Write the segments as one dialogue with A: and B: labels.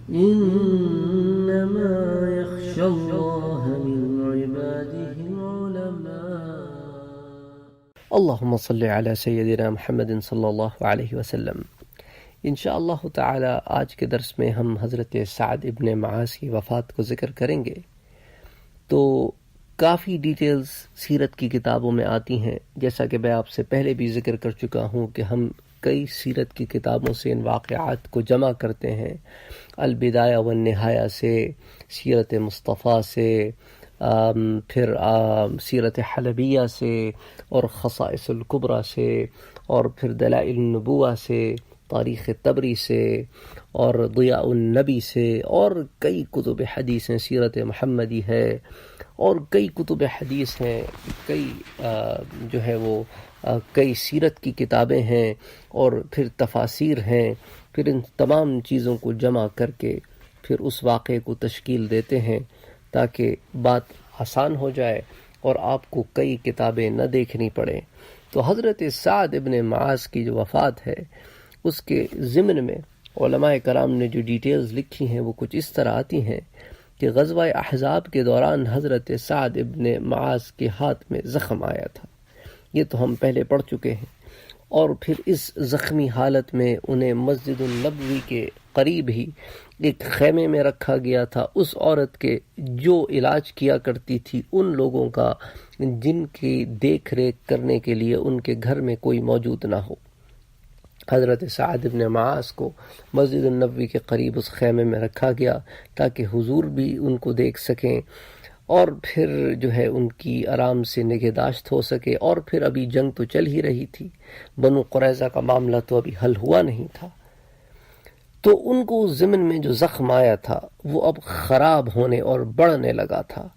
A: إنما يخشى الله من عباده العلماء.
B: اللهم صل على سیدنا محمد صلی اللہ علیہ وسلم. انشاءاللہ تعالی آج کے درس میں ہم حضرت سعد ابن معاذ کی وفات کو ذکر کریں گے. تو کافی ڈیٹیلز سیرت کی کتابوں میں آتی ہیں، جیسا کہ میں آپ سے پہلے بھی ذکر کر چکا ہوں کہ ہم کئی سیرت کی کتابوں سے ان واقعات کو جمع کرتے ہیں، البدایہ والنہایہ سے، سیرت مصطفیٰ سے، پھر سیرت حلبیہ سے، اور خصائص الکبریٰ سے، اور پھر دلائل النبوہ سے، تاریخ طبری سے، اور ضیاء النبی سے، اور کئی کتب حدیث ہیں، سیرت محمدی ہے، اور کئی کتب حدیث ہیں، کئی جو ہے وہ کئی سیرت کی کتابیں ہیں، اور پھر تفاسیر ہیں. پھر ان تمام چیزوں کو جمع کر کے پھر اس واقعے کو تشکیل دیتے ہیں تاکہ بات آسان ہو جائے اور آپ کو کئی کتابیں نہ دیکھنی پڑیں. تو حضرت سعد ابن معاذ کی جو وفات ہے اس کے ضمن میں علماء کرام نے جو ڈیٹیلز لکھی ہیں وہ کچھ اس طرح آتی ہیں کہ غزوہ احزاب کے دوران حضرت سعد ابن معاذ کے ہاتھ میں زخم آیا تھا. یہ تو ہم پہلے پڑھ چکے ہیں. اور پھر اس زخمی حالت میں انہیں مسجد النبوی کے قریب ہی ایک خیمے میں رکھا گیا تھا، اس عورت کے جو علاج کیا کرتی تھی ان لوگوں کا جن کی دیکھ ریکھ کرنے کے لیے ان کے گھر میں کوئی موجود نہ ہو. حضرت سعد ابن معاذ کو مسجد النبوی کے قریب اس خیمے میں رکھا گیا تاکہ حضور بھی ان کو دیکھ سکیں، اور پھر جو ہے ان کی آرام سے نگہداشت ہو سکے. اور پھر ابھی جنگ تو چل ہی رہی تھی، بنو قریظہ کا معاملہ تو ابھی حل ہوا نہیں تھا. تو ان کو اس ضمن میں جو زخم آیا تھا وہ اب خراب ہونے اور بڑھنے لگا تھا،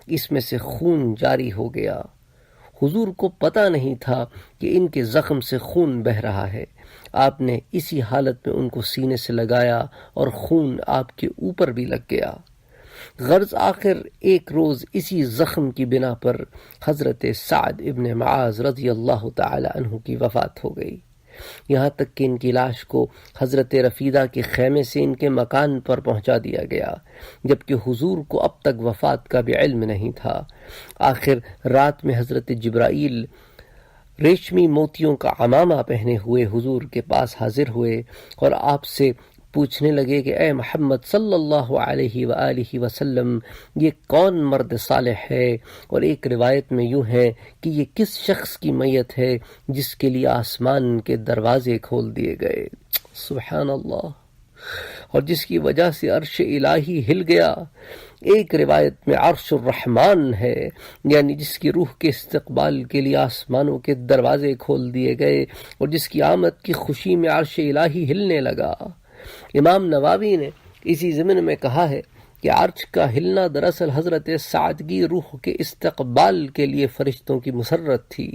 B: اس میں سے خون جاری ہو گیا. حضور کو پتہ نہیں تھا کہ ان کے زخم سے خون بہہ رہا ہے. آپ نے اسی حالت میں ان کو سینے سے لگایا اور خون آپ کے اوپر بھی لگ گیا. غرض آخر ایک روز اسی زخم کی بنا پر حضرت سعد ابن معاذ رضی اللہ تعالی عنہ کی وفات ہو گئی. یہاں تک کہ ان کی لاش کو حضرت رفیدہ کے خیمے سے ان کے مکان پر پہنچا دیا گیا، جبکہ حضور کو اب تک وفات کا بھی علم نہیں تھا. آخر رات میں حضرت جبرائیل ریشمی موتیوں کا عمامہ پہنے ہوئے حضور کے پاس حاضر ہوئے اور آپ سے پوچھنے لگے کہ اے محمد صلی اللہ علیہ وآلہ وسلم، یہ کون مرد صالح ہے؟ اور ایک روایت میں یوں ہے کہ یہ کس شخص کی میت ہے جس کے لیے آسمان کے دروازے کھول دیے گئے، سبحان اللہ، اور جس کی وجہ سے عرش الہی ہل گیا. ایک روایت میں عرش الرحمن ہے، یعنی جس کی روح کے استقبال کے لیے آسمانوں کے دروازے کھول دیے گئے اور جس کی آمد کی خوشی میں عرش الہی ہلنے لگا. امام نووی نے اسی ضمن میں کہا ہے کہ عرش کا ہلنا دراصل حضرت سعد کی روح کے استقبال کے لیے فرشتوں کی مسرت تھی.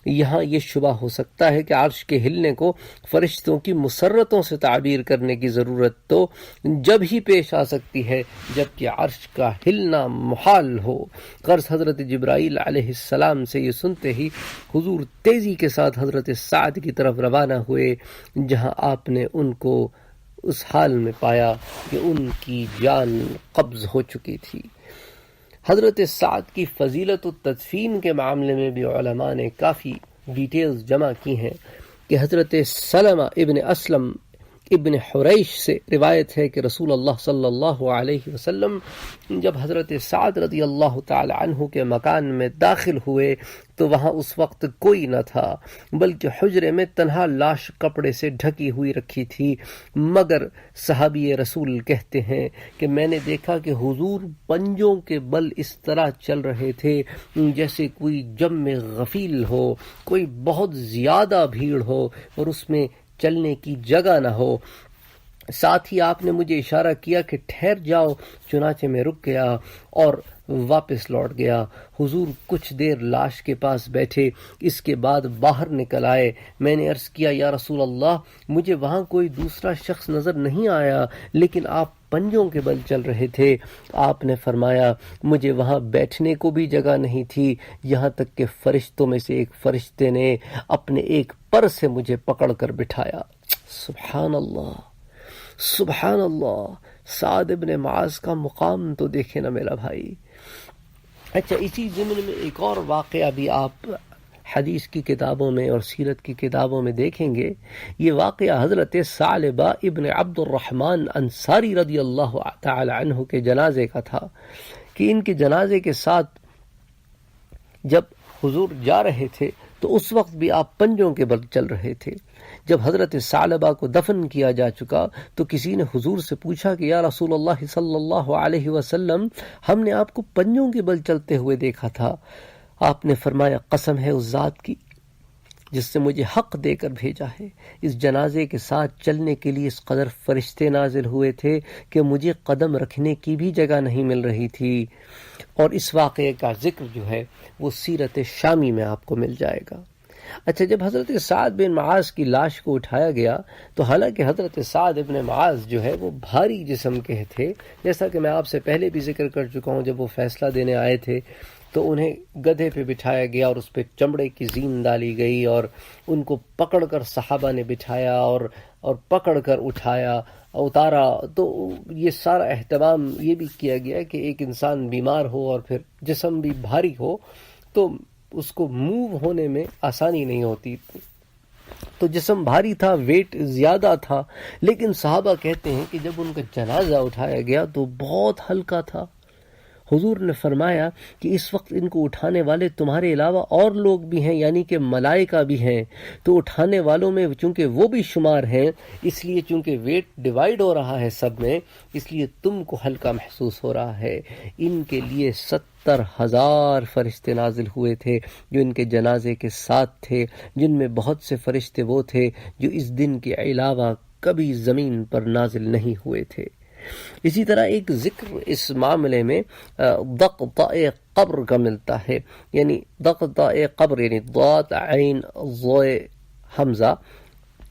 B: یہاں یہ شبہ ہو سکتا ہے کہ عرش کے ہلنے کو فرشتوں کی مسرتوں سے تعبیر کرنے کی ضرورت تو جب ہی پیش آ سکتی ہے جب کہ عرش کا ہلنا محال ہو. غرض حضرت جبرائیل علیہ السلام سے یہ سنتے ہی حضور تیزی کے ساتھ حضرت سعد کی طرف روانہ ہوئے، جہاں آپ نے ان کو اس حال میں پایا کہ ان کی جان قبض ہو چکی تھی. حضرت سعد کی فضیلت و تدفین کے معاملے میں بھی علماء نے کافی ڈیٹیلز جمع کی ہیں کہ حضرت سلمہ ابن اسلم ابن حریش سے روایت ہے کہ رسول اللہ صلی اللہ علیہ وسلم جب حضرت سعد رضی اللہ تعالی عنہ کے مکان میں داخل ہوئے تو وہاں اس وقت کوئی نہ تھا، بلکہ حجرے میں تنہا لاش کپڑے سے ڈھکی ہوئی رکھی تھی. مگر صحابی رسول کہتے ہیں کہ میں نے دیکھا کہ حضور پنجوں کے بل اس طرح چل رہے تھے جیسے کوئی جم غفیل ہو، کوئی بہت زیادہ بھیڑ ہو اور اس میں چلنے کی جگہ نہ ہو. ساتھ ہی آپ نے مجھے اشارہ کیا کہ ٹھہر جاؤ، چنانچہ میں رک گیا اور واپس لوٹ گیا. حضور کچھ دیر لاش کے پاس بیٹھے، اس کے بعد باہر نکل آئے. میں نے عرض کیا یا رسول اللہ، مجھے وہاں کوئی دوسرا شخص نظر نہیں آیا لیکن آپ پنجوں کے بل چل رہے تھے. آپ نے فرمایا مجھے وہاں بیٹھنے کو بھی جگہ نہیں تھی، یہاں تک کہ فرشتوں میں سے ایک فرشتے نے اپنے ایک پر سے مجھے پکڑ کر بٹھایا. سبحان اللہ، سبحان اللہ. سعد ابن معاذ کا مقام تو دیکھے نا میرا بھائی۔ اچھا، اسی ضمن میں ایک اور واقعہ بھی آپ حدیث کی کتابوں میں اور سیرت کی کتابوں میں دیکھیں گے۔ یہ واقعہ حضرت ثعلبہ ابن عبد الرحمن انصاری رضی اللہ تعالی عنہ کے جنازے کا تھا، کہ ان کے جنازے کے ساتھ جب حضور جا رہے تھے تو اس وقت بھی آپ پنجوں کے بل چل رہے تھے۔ جب حضرت ثعلبہ کو دفن کیا جا چکا تو کسی نے حضور سے پوچھا کہ یا رسول اللہ صلی اللہ علیہ وسلم، ہم نے آپ کو پنجوں کے بل چلتے ہوئے دیکھا تھا۔ آپ نے فرمایا قسم ہے اس ذات کی جس نے مجھے حق دے کر بھیجا ہے، اس جنازے کے ساتھ چلنے کے لیے اس قدر فرشتے نازل ہوئے تھے کہ مجھے قدم رکھنے کی بھی جگہ نہیں مل رہی تھی۔ اور اس واقعے کا ذکر جو ہے وہ سیرت شامی میں آپ کو مل جائے گا۔ اچھا، جب حضرت سعد بن معاذ کی لاش کو اٹھایا گیا تو حالانکہ حضرت سعد بن معاذ جو ہے وہ بھاری جسم کے تھے، جیسا کہ میں آپ سے پہلے بھی ذکر کر چکا ہوں، جب وہ فیصلہ دینے آئے تھے تو انہیں گدھے پہ بٹھایا گیا اور اس پہ چمڑے کی زین ڈالی گئی اور ان کو پکڑ کر صحابہ نے بٹھایا اور پکڑ کر اتارا۔ تو یہ سارا اہتمام یہ بھی کیا گیا کہ ایک انسان بیمار ہو اور پھر جسم بھی بھاری ہو تو اس کو موو ہونے میں آسانی نہیں ہوتی۔ تو جسم بھاری تھا، ویٹ زیادہ تھا، لیکن صحابہ کہتے ہیں کہ جب ان کا جنازہ اٹھایا گیا تو بہت ہلکا تھا۔ حضور نے فرمایا کہ اس وقت ان کو اٹھانے والے تمہارے علاوہ اور لوگ بھی ہیں، یعنی کہ ملائکہ بھی ہیں، تو اٹھانے والوں میں چونکہ وہ بھی شمار ہیں، اس لیے چونکہ ویٹ ڈیوائیڈ ہو رہا ہے سب میں، اس لیے تم کو ہلکا محسوس ہو رہا ہے۔ ان کے لیے 70,000 فرشتے نازل ہوئے تھے جو ان کے جنازے کے ساتھ تھے، جن میں بہت سے فرشتے وہ تھے جو اس دن کے علاوہ کبھی زمین پر نازل نہیں ہوئے تھے۔ اسی طرح ایک ذکر اس معاملے میں دقطہ قبر کا ملتا ہے، یعنی دقطہ قبر یعنی ضاد عین ضوئے حمزہ،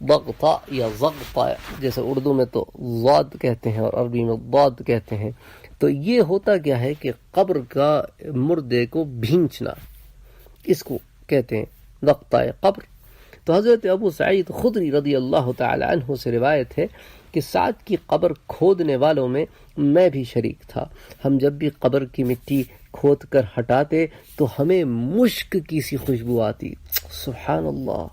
B: ضغطہ یا ضغطہ، جیسے اردو میں تو ضاد کہتے ہیں اور عربی میں ضاد کہتے ہیں۔ تو یہ ہوتا کیا ہے کہ قبر کا مردے کو بھینچنا، اس کو کہتے ہیں ضغطہ قبر۔ تو حضرت ابو سعید خدری رضی اللہ تعالی عنہ سے روایت ہے کہ سعد کی قبر کھودنے والوں میں میں بھی شریک تھا۔ ہم جب بھی قبر کی مٹی کھود کر ہٹاتے تو ہمیں مشک کی سی خوشبو آتی۔ سبحان اللہ۔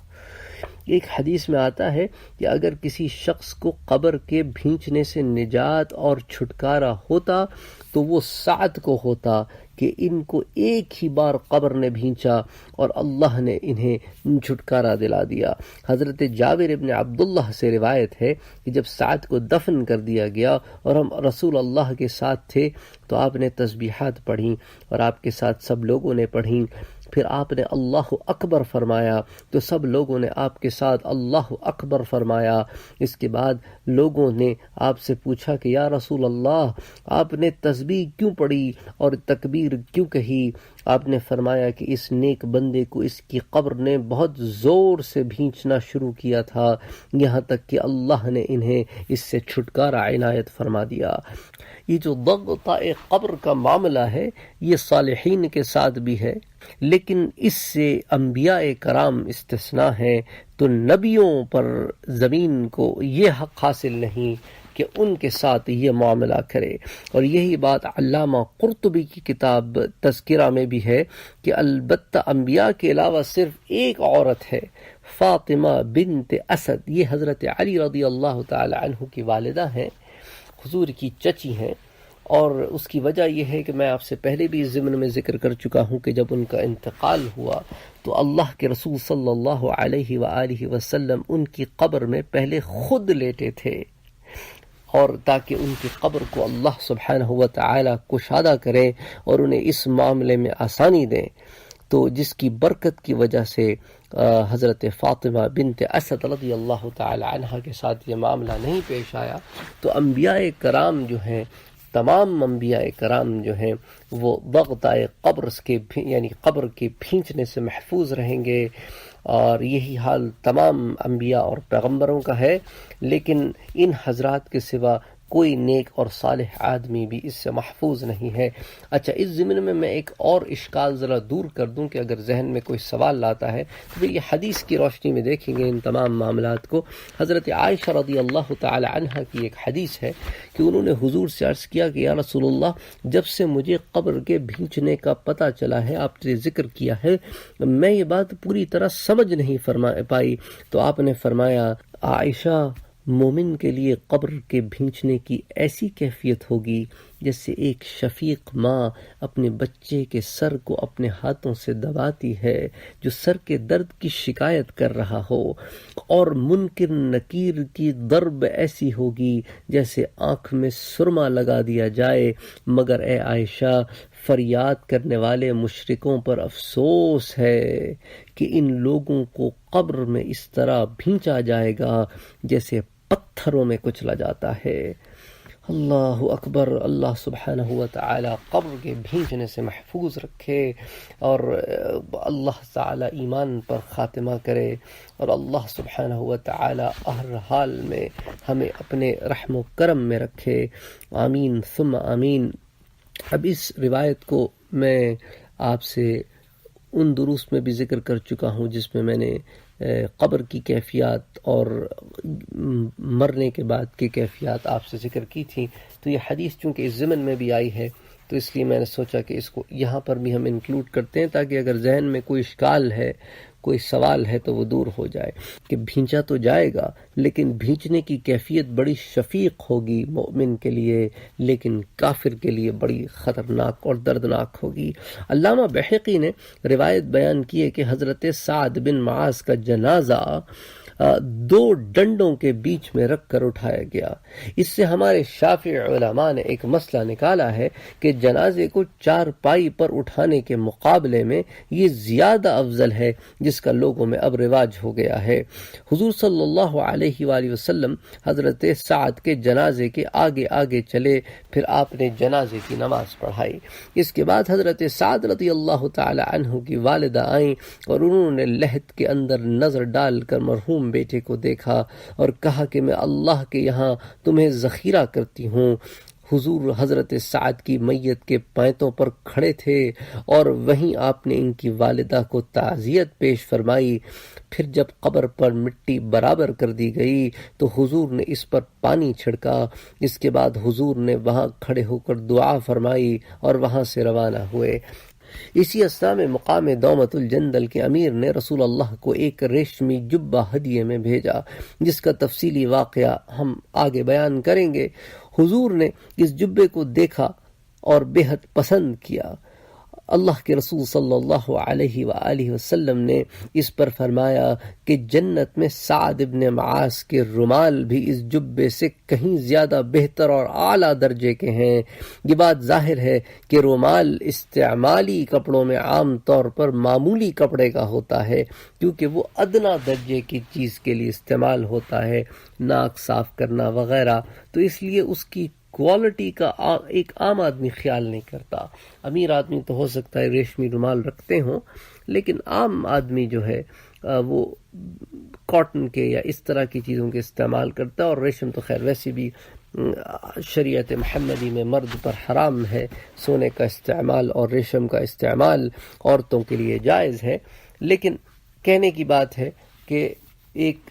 B: ایک حدیث میں آتا ہے کہ اگر کسی شخص کو قبر کے بھینچنے سے نجات اور چھٹکارا ہوتا تو وہ سعد کو ہوتا کہ ان کو ایک ہی بار قبر نے بھینچا اور اللہ نے انہیں چھٹکارا دلا دیا۔ حضرت جابر ابن عبداللہ سے روایت ہے کہ جب سعد کو دفن کر دیا گیا اور ہم رسول اللہ کے ساتھ تھے تو آپ نے تسبیحات پڑھیں اور آپ کے ساتھ سب لوگوں نے پڑھیں۔ پھر آپ نے اللہ اکبر فرمایا تو سب لوگوں نے آپ کے ساتھ اللہ اکبر فرمایا۔ اس کے بعد لوگوں نے آپ سے پوچھا کہ یا رسول اللہ، آپ نے تسبیح کیوں پڑھی اور تکبیر کیوں کہی؟ آپ نے فرمایا کہ اس نیک بندے کو اس کی قبر نے بہت زور سے بھینچنا شروع کیا تھا، یہاں تک کہ اللہ نے انہیں اس سے چھٹکارا عنایت فرما دیا۔ یہ جو ضغطہ قبر کا معاملہ ہے یہ صالحین کے ساتھ بھی ہے، لیکن اس سے انبیاء کرام استثناء ہیں۔ تو نبیوں پر زمین کو یہ حق حاصل نہیں کہ ان کے ساتھ یہ معاملہ کرے، اور یہی بات علامہ قرطبی کی کتاب تذکرہ میں بھی ہے کہ البتہ انبیاء کے علاوہ صرف ایک عورت ہے، فاطمہ بنت اسد، یہ حضرت علی رضی اللہ تعالی عنہ کی والدہ ہیں، حضور کی چچی ہیں، اور اس کی وجہ یہ ہے کہ میں آپ سے پہلے بھی اس ضمن میں ذکر کر چکا ہوں کہ جب ان کا انتقال ہوا تو اللہ کے رسول صلی اللہ علیہ وآلہ وسلم ان کی قبر میں پہلے خود لیٹے تھے، اور تاکہ ان کی قبر کو اللہ سبحانہ وتعالی کشادہ کریں اور انہیں اس معاملے میں آسانی دیں، تو جس کی برکت کی وجہ سے حضرت فاطمہ بنت اسد رضی اللہ تعالی عنہ کے ساتھ یہ معاملہ نہیں پیش آیا۔ تو انبیاء کرام جو ہیں، تمام انبیاء کرام جو ہیں وہ ضغطہ قبر کے یعنی قبر کے بھینچنے سے محفوظ رہیں گے، اور یہی حال تمام انبیاء اور پیغمبروں کا ہے۔ لیکن ان حضرات کے سوا کوئی نیک اور صالح آدمی بھی اس سے محفوظ نہیں ہے۔ اچھا، اس ضمن میں ایک اور اشکال ذرا دور کر دوں کہ اگر ذہن میں کوئی سوال لاتا ہے تو پھر یہ حدیث کی روشنی میں دیکھیں گے ان تمام معاملات کو۔ حضرت عائشہ رضی اللہ تعالی عنہا کی ایک حدیث ہے کہ انہوں نے حضور سے عرض کیا کہ یا رسول اللہ، جب سے مجھے قبر کے بھینچنے کا پتہ چلا ہے، آپ نے ذکر کیا ہے، میں یہ بات پوری طرح سمجھ نہیں پائی۔ تو آپ نے فرمایا عائشہ، مومن کے لیے قبر کے بھینچنے کی ایسی کیفیت ہوگی جیسے ایک شفیق ماں اپنے بچے کے سر کو اپنے ہاتھوں سے دباتی ہے جو سر کے درد کی شکایت کر رہا ہو، اور منکر نکیر کی ضرب ایسی ہوگی جیسے آنکھ میں سرما لگا دیا جائے، مگر اے عائشہ، فریاد کرنے والے مشرکوں پر افسوس ہے کہ ان لوگوں کو قبر میں اس طرح بھینچا جائے گا جیسے پتھروں میں کچلا جاتا ہے۔ اللہ اکبر۔ اللہ سبحانہ و تعالی قبر کے بھینچنے سے محفوظ رکھے، اور اللہ تعالی ایمان پر خاتمہ کرے، اور اللہ سبحانہ و تعالی ہر حال میں ہمیں اپنے رحم و کرم میں رکھے، آمین ثم آمین۔ اب اس روایت کو میں آپ سے ان دروس میں بھی ذکر کر چکا ہوں جس میں نے قبر کی کیفیات اور مرنے کے بعد کی کیفیات آپ سے ذکر کی تھی۔ تو یہ حدیث چونکہ اس ضمن میں بھی آئی ہے تو اس لیے میں نے سوچا کہ اس کو یہاں پر بھی ہم انکلوڈ کرتے ہیں تاکہ اگر ذہن میں کوئی اشکال ہے، کوئی سوال ہے تو وہ دور ہو جائے کہ بھینچا تو جائے گا لیکن بھینچنے کی کیفیت بڑی شفیق ہوگی مومن کے لیے، لیکن کافر کے لیے بڑی خطرناک اور دردناک ہوگی۔ علامہ بحقی نے روایت بیان کی ہے کہ حضرت سعد بن معاذ کا جنازہ 2 ڈنڈوں کے بیچ میں رکھ کر اٹھایا گیا۔ اس سے ہمارے شافعی علماء نے ایک مسئلہ نکالا ہے کہ جنازے کو 4 پائی پر اٹھانے کے مقابلے میں یہ زیادہ افضل ہے، جس کا لوگوں میں اب رواج ہو گیا ہے۔ حضور صلی اللہ علیہ وآلہ وسلم حضرت سعد کے جنازے کے آگے آگے چلے، پھر آپ نے جنازے کی نماز پڑھائی۔ اس کے بعد حضرت سعد رضی اللہ تعالی عنہ کی والدہ آئیں اور انہوں نے لحد کے اندر نظر ڈال کر مرحوم بیٹے کو دیکھا اور کہا کہ میں اللہ کے یہاں تمہیں ذخیرہ کرتی ہوں۔ حضور حضرت سعد کی میت کے پینتوں پر کھڑے تھے اور وہیں آپ نے ان کی والدہ کو تعزیت پیش فرمائی۔ پھر جب قبر پر مٹی برابر کر دی گئی تو حضور نے اس پر پانی چھڑکا۔ اس کے بعد حضور نے وہاں کھڑے ہو کر دعا فرمائی اور وہاں سے روانہ ہوئے۔ اسی اثنا میں مقام دومت الجندل کے امیر نے رسول اللہ کو ایک ریشمی جبہ ہدیے میں بھیجا، جس کا تفصیلی واقعہ ہم آگے بیان کریں گے۔ حضور نے اس جبے کو دیکھا اور بے حد پسند کیا۔ اللہ کے رسول صلی اللہ علیہ وآلہ وسلم نے اس پر فرمایا کہ جنت میں سعد ابن معاذ کے رومال بھی اس جبے سے کہیں زیادہ بہتر اور اعلیٰ درجے کے ہیں۔ یہ بات ظاہر ہے کہ رومال استعمالی کپڑوں میں عام طور پر معمولی کپڑے کا ہوتا ہے، کیونکہ وہ ادنا درجے کی چیز کے لیے استعمال ہوتا ہے، ناک صاف کرنا وغیرہ، تو اس لیے اس کی کوالٹی کا ایک عام آدمی خیال نہیں کرتا۔ امیر آدمی تو ہو سکتا ہے ریشمی رومال رکھتے ہوں، لیکن عام آدمی جو ہے وہ کاٹن کے یا اس طرح کی چیزوں کے استعمال کرتا ہے، اور ریشم تو خیر ویسے بھی شریعت محمدی میں مرد پر حرام ہے، سونے کا استعمال اور ریشم کا استعمال عورتوں کے لیے جائز ہے۔ لیکن کہنے کی بات ہے کہ ایک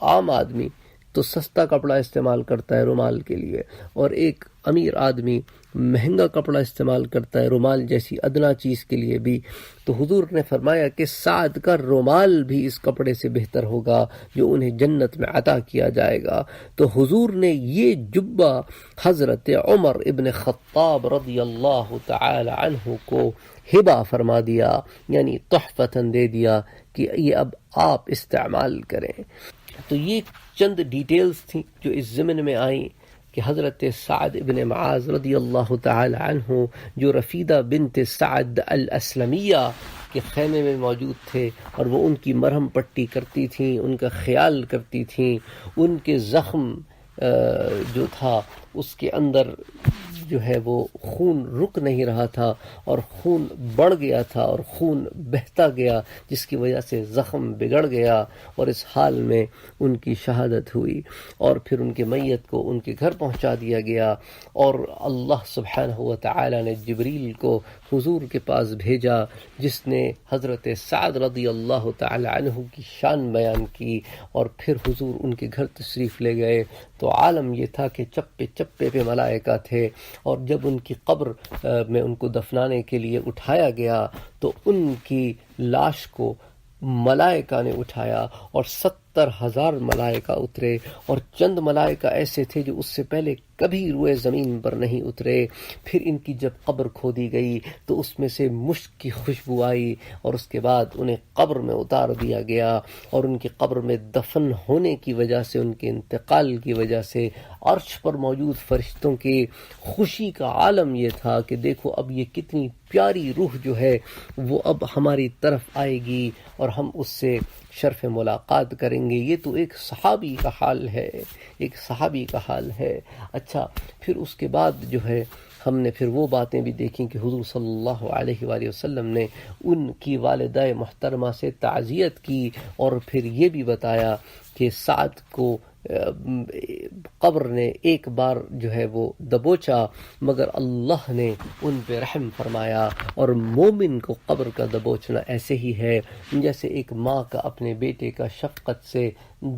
B: عام آدمی تو سستا کپڑا استعمال کرتا ہے رومال کے لیے، اور ایک امیر آدمی مہنگا کپڑا استعمال کرتا ہے رومال جیسی ادنا چیز کے لیے بھی۔ تو حضور نے فرمایا کہ سعد کا رومال بھی اس کپڑے سے بہتر ہوگا جو انہیں جنت میں عطا کیا جائے گا۔ تو حضور نے یہ جبہ حضرت عمر ابن خطاب رضی اللہ تعالی عنہ کو ہبہ فرما دیا، یعنی تحفتاً دے دیا کہ یہ اب آپ استعمال کریں۔ تو یہ چند ڈیٹیلز تھیں جو اس ضمن میں آئیں کہ حضرت سعد ابن معاذ رضی اللہ تعالی عنہ جو رفیدہ بنت سعد الاسلمیہ کے خیمے میں موجود تھے، اور وہ ان کی مرہم پٹی کرتی تھیں، ان کا خیال کرتی تھیں، ان کے زخم جو تھا اس کے اندر جو ہے وہ خون رک نہیں رہا تھا اور خون بڑھ گیا تھا اور خون بہتا گیا، جس کی وجہ سے زخم بگڑ گیا، اور اس حال میں ان کی شہادت ہوئی، اور پھر ان کے میت کو ان کے گھر پہنچا دیا گیا، اور اللہ سبحانہ و تعالی نے جبریل کو حضور کے پاس بھیجا، جس نے حضرت سعد رضی اللہ تعالی عنہ کی شان بیان کی، اور پھر حضور ان کے گھر تشریف لے گئے تو عالم یہ تھا کہ چپے چپے پہ ملائکہ تھے، اور جب ان کی قبر میں ان کو دفنانے کے لیے اٹھایا گیا تو ان کی لاش کو ملائکہ نے اٹھایا، اور 70,000 ملائکہ اترے، اور چند ملائکہ ایسے تھے جو اس سے پہلے کبھی روئے زمین پر نہیں اترے۔ پھر ان کی جب قبر کھودی گئی تو اس میں سے مشک کی خوشبو آئی، اور اس کے بعد انہیں قبر میں اتار دیا گیا، اور ان کی قبر میں دفن ہونے کی وجہ سے، ان کے انتقال کی وجہ سے عرش پر موجود فرشتوں کی خوشی کا عالم یہ تھا کہ دیکھو اب یہ کتنی پیاری روح جو ہے وہ اب ہماری طرف آئے گی اور ہم اس سے شرف ملاقات کریں گے۔ یہ تو ایک صحابی کا حال ہے، ایک صحابی کا حال ہے۔ اچھا، پھر اس کے بعد جو ہے ہم نے پھر وہ باتیں بھی دیکھیں کہ حضور صلی اللہ علیہ وآلہ وسلم نے ان کی والدہ محترمہ سے تعزیت کی، اور پھر یہ بھی بتایا کہ سعد کو قبر نے ایک بار جو ہے وہ دبوچا، مگر اللہ نے ان پہ رحم فرمایا، اور مومن کو قبر کا دبوچنا ایسے ہی ہے جیسے ایک ماں کا اپنے بیٹے کا شفقت سے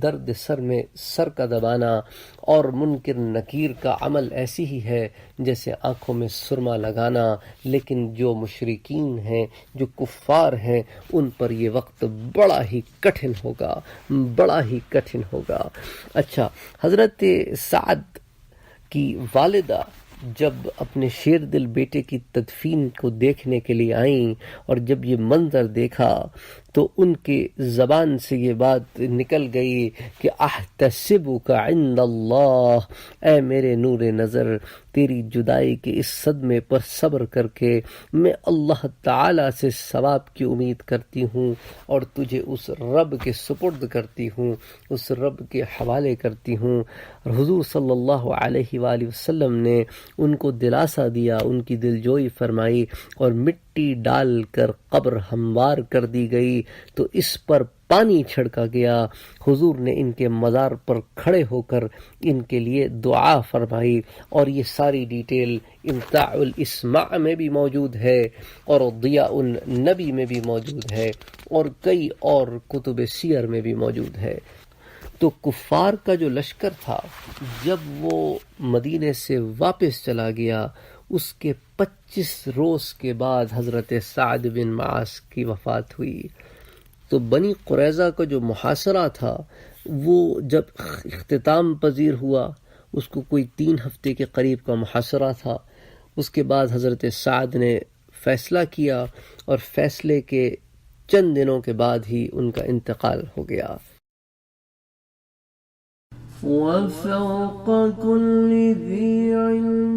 B: درد سر میں سر کا دبانا، اور منکر نکیر کا عمل ایسی ہی ہے جیسے آنکھوں میں سرما لگانا۔ لیکن جو مشرکین ہیں، جو کفار ہیں، ان پر یہ وقت بڑا ہی کٹھن ہوگا، بڑا ہی کٹھن ہوگا۔ اچھا، حضرت سعد کی والدہ جب اپنے شیر دل بیٹے کی تدفین کو دیکھنے کے لیے آئیں، اور جب یہ منظر دیکھا تو ان کے زبان سے یہ بات نکل گئی کہ احتسبک عند اللہ، اے میرے نور نظر، تیری جدائی کے اس صدمے پر صبر کر کے میں اللہ تعالی سے ثواب کی امید کرتی ہوں، اور تجھے اس رب کے سپرد کرتی ہوں، اس رب کے حوالے کرتی ہوں۔ حضور صلی اللہ علیہ وآلہ وسلم نے ان کو دلاسا دیا، ان کی دلجوئی فرمائی، اور مٹی ڈال کر قبر ہموار کر دی گئی تو اس پر پانی چھڑکا گیا۔ حضور نے ان کے مزار پر کھڑے ہو کر ان کے لیے دعا فرمائی، اور یہ ساری ڈیٹیل امتاع الاسماع میں بھی موجود ہے، اور ضیاء النبی میں بھی موجود ہے، اور کئی اور کتب سیر میں بھی موجود ہے۔ تو کفار کا جو لشکر تھا جب وہ مدینے سے واپس چلا گیا، اس کے 25 روز کے بعد حضرت سعد بن معاذ کی وفات ہوئی۔ تو بنی قریظہ کا جو محاصرہ تھا وہ جب اختتام پذیر ہوا، اس کو کوئی 3 ہفتے کے قریب کا محاصرہ تھا، اس کے بعد حضرت سعد نے فیصلہ کیا، اور فیصلے کے چند دنوں کے بعد ہی ان کا انتقال ہو گیا۔
A: وفوق كل ذي علم